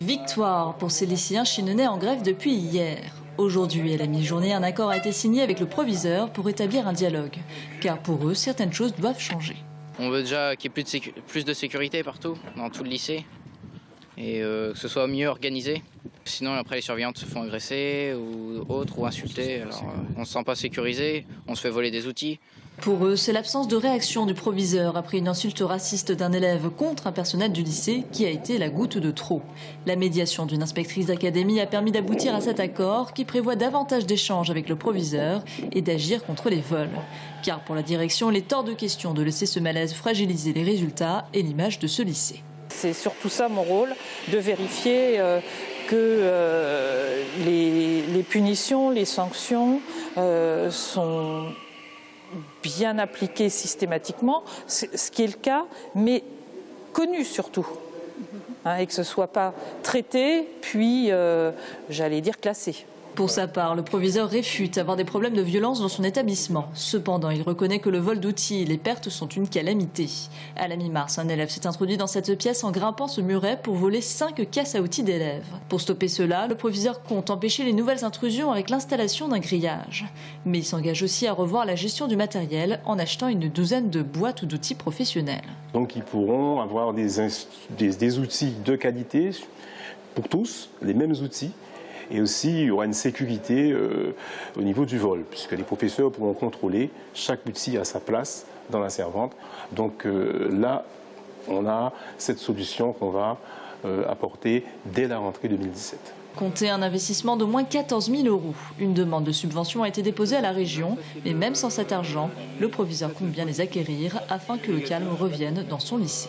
Victoire pour ces lycéens chinonnais en grève depuis hier. Aujourd'hui, à la mi-journée, un accord a été signé avec le proviseur pour établir un dialogue. Car pour eux, certaines choses doivent changer. On veut déjà qu'il y ait plus de sécurité partout, dans tout le lycée. Et que ce soit mieux organisé. Sinon, après, les surveillantes se font agresser ou autres, ou insulter. Alors, on ne se sent pas sécurisé, on se fait voler des outils. Pour eux, c'est l'absence de réaction du proviseur après une insulte raciste d'un élève contre un personnel du lycée qui a été la goutte de trop. La médiation d'une inspectrice d'académie a permis d'aboutir à cet accord qui prévoit davantage d'échanges avec le proviseur et d'agir contre les vols. Car pour la direction, il est hors de question de laisser ce malaise fragiliser les résultats et l'image de ce lycée. C'est surtout ça mon rôle, de vérifier que les punitions, les sanctions sont bien appliquées systématiquement, ce qui est le cas, mais connu surtout, et que ce ne soit pas traité, puis j'allais dire classé. Pour sa part, le proviseur réfute avoir des problèmes de violence dans son établissement. Cependant, il reconnaît que le vol d'outils et les pertes sont une calamité. À la mi-mars, un élève s'est introduit dans cette pièce en grimpant ce muret pour voler 5 caisses à outils d'élèves. Pour stopper cela, le proviseur compte empêcher les nouvelles intrusions avec l'installation d'un grillage. Mais il s'engage aussi à revoir la gestion du matériel en achetant une douzaine de boîtes d'outils professionnels. Donc ils pourront avoir des outils de qualité pour tous, les mêmes outils. Et aussi, il y aura une sécurité au niveau du vol, puisque les professeurs pourront contrôler chaque outil à sa place dans la servante. Donc là, on a cette solution qu'on va apporter dès la rentrée 2017. Comptez un investissement d'au moins 14 000 €. Une demande de subvention a été déposée à la région, mais même sans cet argent, le proviseur compte bien les acquérir afin que le calme revienne dans son lycée.